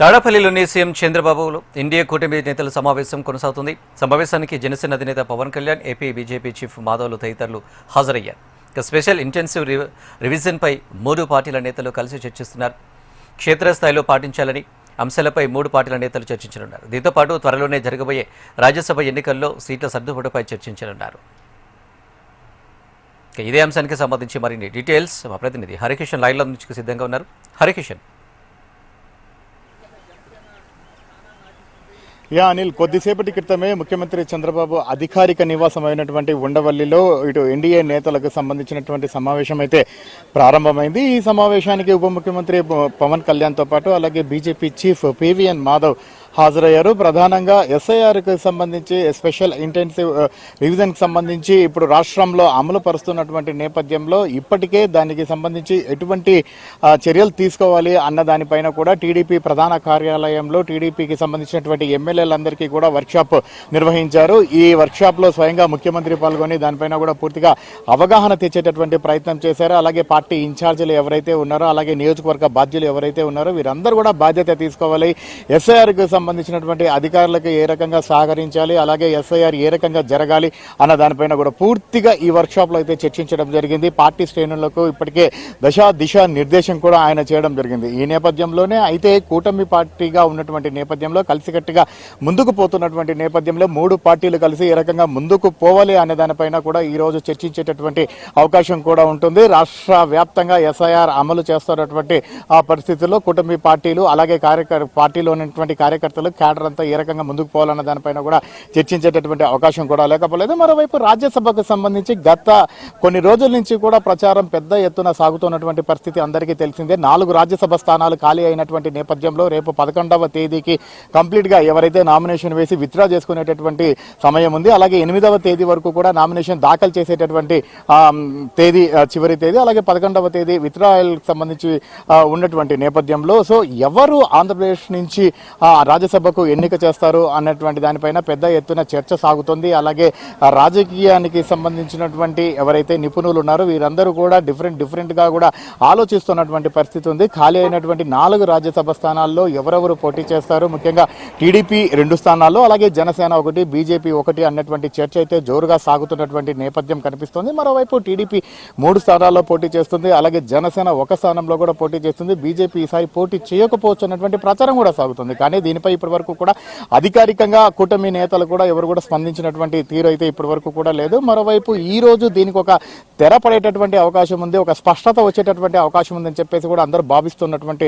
తాడపల్లిలోని CM Chandrababu NDA కూటమి నేతల సమావేశం కొనసాగుతుంది. సమావేశానికి జనసేన అధినేత Pawan Kalyan, AP BJP chief మాధవ్లు తదితరులు హాజరయ్యారు. స్పెషల్ ఇంటెన్సివ్ రివిజన్పై 3 పార్టీల నేతలు కలిసి చర్చిస్తున్నారు. క్షేత్రస్థాయిలో పాటించాలని అంశాలపై 3 పార్టీల నేతలు చర్చించనున్నారు. దీంతో పాటు త్వరలోనే జరగబోయే రాజ్యసభ ఎన్నికల్లో సీట్ల సర్దుబాటుపై చర్చించనున్నారు. ఇదే అంశానికి సంబంధించి మరిన్ని డీటెయిల్స్ మా ప్రతినిధి హరికిషన్ లైవ్లో నుంచి సిద్ధంగా ఉన్నారు. హరికిషన్. అనిల్, కొద్దిసేపటి క్రితమే ముఖ్యమంత్రి చంద్రబాబు అధికారిక నివాసమైనటువంటి ఉండవల్లిలో ఇటు ఎన్డీఏ నేతలకు సంబంధించినటువంటి సమావేశం అయితే ప్రారంభమైంది. ఈ సమావేశానికి ఉప ముఖ్యమంత్రి పవన్ కళ్యాణ్తో పాటు అలాగే బీజేపీ చీఫ్ పీవీఎన్ మాధవ్ హాజరయ్యారు. ప్రధానంగా ఎస్ఐఆర్కి సంబంధించి స్పెషల్ ఇంటెన్సివ్ రివిజన్కి సంబంధించి ఇప్పుడు రాష్ట్రంలో అమలు పరుస్తున్నటువంటి నేపథ్యంలో ఇప్పటికే దానికి సంబంధించి ఎటువంటి చర్యలు తీసుకోవాలి అన్న దానిపైన కూడా టీడీపీ ప్రధాన కార్యాలయంలో టీడీపీకి సంబంధించినటువంటి ఎమ్మెల్యేలందరికీ కూడా వర్క్షాప్ నిర్వహించారు. ఈ వర్క్షాప్లో స్వయంగా ముఖ్యమంత్రి పాల్గొని దానిపైన కూడా పూర్తిగా అవగాహన తెచ్చేటటువంటి ప్రయత్నం చేశారు. అలాగే పార్టీ ఇన్ఛార్జీలు ఎవరైతే ఉన్నారో, అలాగే నియోజకవర్గ బాధ్యులు ఎవరైతే ఉన్నారో వీరందరూ కూడా బాధ్యత తీసుకోవాలి. ఎస్ఐఆర్కి సంబంధించినటువంటి అధికారులకు ఏ రకంగా సహకరించాలి, అలాగే ఎస్ఐఆర్ ఏ రకంగా జరగాలి అన్న దానిపైన కూడా పూర్తిగా ఈ వర్క్షాప్ లో అయితే చర్చించడం జరిగింది. పార్టీ శ్రేణులకు ఇప్పటికే దిశ నిర్దేశం కూడా ఆయన చేయడం జరిగింది. ఈ నేపథ్యంలోనే అయితే కూటమి పార్టీగా ఉన్నటువంటి నేపథ్యంలో కలిసికట్టుగా ముందుకు పోతున్నటువంటి నేపథ్యంలో 3 పార్టీలు కలిసి ఏ రకంగా ముందుకు పోవాలి అనే దానిపైన కూడా ఈ రోజు చర్చించేటటువంటి అవకాశం కూడా ఉంటుంది. రాష్ట్ర వ్యాప్తంగా ఎస్ఐఆర్ అమలు చేస్తున్నటువంటి ఆ పరిస్థితుల్లో కూటమి పార్టీలు అలాగే పార్టీలో ఉన్నటువంటి కార్యకర్తలు క్యాడర్ అంతా ఏ రకంగా ముందుకు పోవాలన్న దానిపైన కూడా చర్చించేటటువంటి అవకాశం కూడా లేకపోలేదు. మరోవైపు రాజ్యసభకు సంబంధించి గత కొన్ని రోజుల నుంచి కూడా ప్రచారం పెద్ద ఎత్తున సాగుతున్నటువంటి పరిస్థితి అందరికీ తెలిసిందే. 4 రాజ్యసభ స్థానాలు ఖాళీ అయినటువంటి నేపథ్యంలో రేపు 11వ తేదీకి కంప్లీట్ గా ఎవరైతే నామినేషన్ వేసి విత్డ్రా చేసుకునేటటువంటి సమయం ఉంది. అలాగే 8వ తేదీ వరకు కూడా నామినేషన్ దాఖలు చేసేటటువంటి తేదీ చివరి తేదీ, అలాగే 11వ తేదీ విత్డ్రాయల్ సంబంధించి ఉన్నటువంటి నేపథ్యంలో సో ఎవరు ఆంధ్రప్రదేశ్ నుంచి రాజ్యసభకు ఎన్నిక చేస్తారు అన్నటువంటి దానిపైన పెద్ద ఎత్తున చర్చ సాగుతుంది. అలాగే రాజకీయానికి సంబంధించినటువంటి ఎవరైతే నిపుణులు ఉన్నారో వీరందరూ కూడా డిఫరెంట్ గా కూడా ఆలోచిస్తున్నటువంటి పరిస్థితి ఉంది. ఖాళీ అయినటువంటి 4 రాజ్యసభ స్థానాల్లో ఎవరెవరు పోటీ చేస్తారు, ముఖ్యంగా టీడీపీ 2 స్థానాల్లో, అలాగే జనసేన 1, బీజేపీ 1 అన్నటువంటి చర్చ అయితే జోరుగా సాగుతున్నటువంటి నేపథ్యం కనిపిస్తుంది. మరోవైపు టీడీపీ 3 స్థానాల్లో పోటీ చేస్తుంది, అలాగే జనసేన 1 స్థానంలో కూడా పోటీ చేస్తుంది. బీజేపీ ఈసారి పోటీ చేయకపోవచ్చు అన్నటువంటి ప్రచారం కూడా సాగుతుంది. కానీ దీనిపై ఇప్పటి వరకు కూడా అధికారికంగా కూటమి నేతలు కూడా ఎవరు కూడా స్పందించినటువంటి తీరు అయితే ఇప్పటి వరకు కూడా లేదు. మరోవైపు ఈ రోజు దీనికి ఒక తెర పడేటటువంటి అవకాశం ఉంది, ఒక స్పష్టత వచ్చేటటువంటి అవకాశం ఉందని చెప్పేసి కూడా అందరూ భావిస్తున్నటువంటి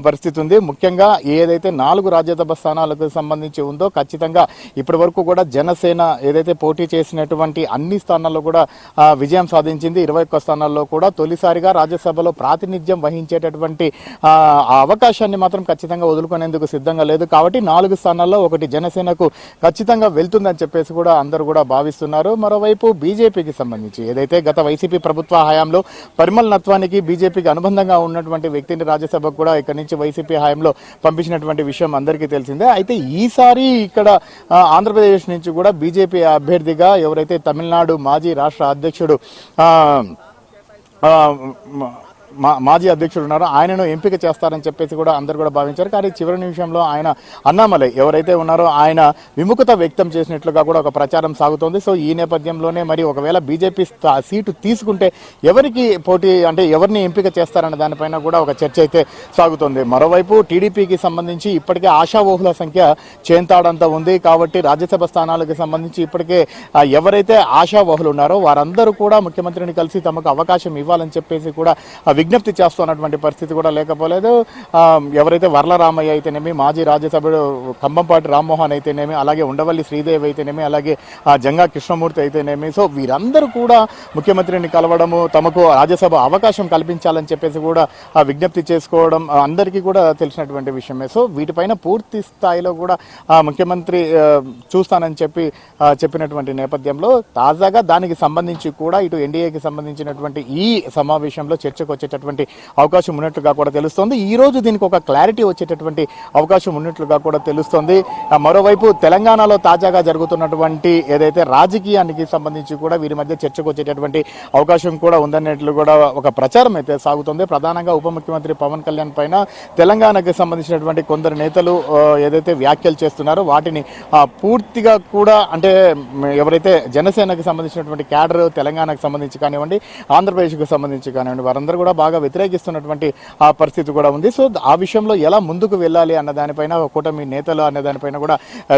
పరిస్థితి ఉంది. ముఖ్యంగా ఏదైతే 4 రాజ్యసభ స్థానాలకు సంబంధించి ఉందో ఖచ్చితంగా ఇప్పటి వరకు కూడా జనసేన ఏదైతే పోటీ చేసినటువంటి అన్ని స్థానాల్లో కూడా విజయం సాధించింది. 21 స్థానాల్లో కూడా తొలిసారిగా రాజ్యసభలో ప్రాతినిధ్యం వహించేటటువంటి అవకాశాన్ని మాత్రం ఖచ్చితంగా వదులుకునేందుకు సిద్ధంగా లేదు. కాబట్టి 4 స్థానాల్లో 1 జనసేనకు ఖచ్చితంగా వెళ్తుందని చెప్పేసి కూడా అందరూ కూడా భావిస్తున్నారు. మరోవైపు బీజేపీకి సంబంధించి ఏదైతే గత వైసీపీ ప్రభుత్వ హయాంలో పరిమళ్ నత్వానికి బీజేపీకి అనుబంధంగా ఉన్నటువంటి వ్యక్తిని రాజ్యసభకు కూడా ఇక్కడి నుంచి వైసీపీ హయాంలో పంపించినటువంటి విషయం అందరికీ తెలిసిందే. అయితే ఈసారి ఇక్కడ ఆంధ్రప్రదేశ్ నుంచి కూడా బీజేపీ అభ్యర్థిగా ఎవరైతే తమిళనాడు మాజీ రాష్ట్ర అధ్యక్షుడు మాజీ అధ్యక్షుడు ఉన్నారో ఆయనను ఎంపిక చేస్తారని చెప్పేసి కూడా అందరు కూడా భావించారు. కానీ చివరి నిమిషంలో ఆయన అన్నామలై ఎవరైతే ఉన్నారో ఆయన విముఖత వ్యక్తం చేసినట్లుగా కూడా ఒక ప్రచారం సాగుతోంది. సో ఈ నేపథ్యంలోనే మరి ఒకవేళ బీజేపీ సీటు తీసుకుంటే ఎవరికి పోటీ అంటే ఎవరిని ఎంపిక చేస్తారన్న దానిపైన కూడా ఒక చర్చ అయితే సాగుతోంది. మరోవైపు టీడీపీకి సంబంధించి ఇప్పటికే ఆశావోహుల సంఖ్య చేంతాడంతా ఉంది. కాబట్టి రాజ్యసభ స్థానాలకు సంబంధించి ఇప్పటికే ఎవరైతే ఆశావోహులు ఉన్నారో వారందరూ కూడా ముఖ్యమంత్రిని కలిసి తమకు అవకాశం ఇవ్వాలని చెప్పేసి కూడా విజ్ఞప్తి చేస్తున్నటువంటి పరిస్థితి కూడా లేకపోలేదు. ఎవరైతే వర్లరామయ్య అయితేనేమి, మాజీ రాజ్యసభ్యుడు కంబంపాటి రామ్మోహన్ అయితేనేమి, అలాగే ఉండవల్లి శ్రీదేవి అయితేనేమి, అలాగే జంగా కృష్ణమూర్తి అయితేనేమి, సో వీరందరూ కూడా ముఖ్యమంత్రిని కలవడము, తమకు రాజ్యసభ అవకాశం కల్పించాలని చెప్పేసి కూడా విజ్ఞప్తి చేసుకోవడం అందరికీ కూడా తెలిసినటువంటి విషయమే. సో వీటిపైన పూర్తి స్థాయిలో కూడా ముఖ్యమంత్రి చూస్తానని చెప్పినటువంటి నేపథ్యంలో తాజాగా దానికి సంబంధించి కూడా ఇటు ఎన్డీఏకి సంబంధించినటువంటి ఈ సమావేశంలో చర్చకు వచ్చేటటువంటి వచ్చేటటువంటి అవకాశం ఉన్నట్లుగా కూడా తెలుస్తోంది. ఈ రోజు దీనికి ఒక క్లారిటీ వచ్చేటటువంటి అవకాశం ఉన్నట్లుగా కూడా తెలుస్తోంది. మరోవైపు తెలంగాణలో తాజాగా జరుగుతున్నటువంటి ఏదైతే రాజకీయానికి సంబంధించి కూడా వీరి మధ్య చర్చకు వచ్చేటటువంటి అవకాశం కూడా ఉందన్నట్లు కూడా ఒక ప్రచారం అయితే సాగుతుంది. ప్రధానంగా ఉప ముఖ్యమంత్రి పవన్ కళ్యాణ్ పైన తెలంగాణకు సంబంధించినటువంటి కొందరు నేతలు ఏదైతే వ్యాఖ్యలు చేస్తున్నారో వాటిని పూర్తిగా కూడా అంటే ఎవరైతే జనసేనకు సంబంధించినటువంటి క్యాడర్ తెలంగాణకు సంబంధించి కానివ్వండి, ఆంధ్రప్రదేశ్కు సంబంధించి కానివ్వండి, వారందరూ కూడా బాగా వ్యతిరేకిస్తున్నటువంటి పరిస్థితి కూడా ఉంది. సో ఆ విషయంలో ఎలా ముందుకు వెళ్ళాలి అన్న దానిపైన కూటమి నేతలు అనే దానిపైన కూడా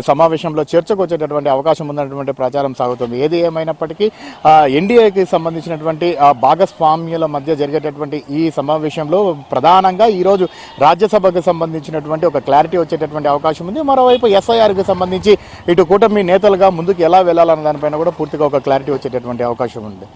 సమావేశంలో చర్చకు వచ్చేటటువంటి అవకాశం ఉందన్నటువంటి ప్రచారం సాగుతుంది. ఏది ఏమైనప్పటికీ ఎన్డీఏకి సంబంధించినటువంటి భాగస్వామ్యుల మధ్య జరిగేటటువంటి ఈ సమావేశంలో ప్రధానంగా ఈరోజు రాజ్యసభకు సంబంధించినటువంటి ఒక క్లారిటీ వచ్చేటటువంటి అవకాశం ఉంది. మరోవైపు ఎస్ఐఆర్కి సంబంధించి ఇటు కూటమి నేతలుగా ముందుకు ఎలా వెళ్ళాలన్న దానిపైన కూడా పూర్తిగా ఒక క్లారిటీ వచ్చేటటువంటి అవకాశం ఉంది.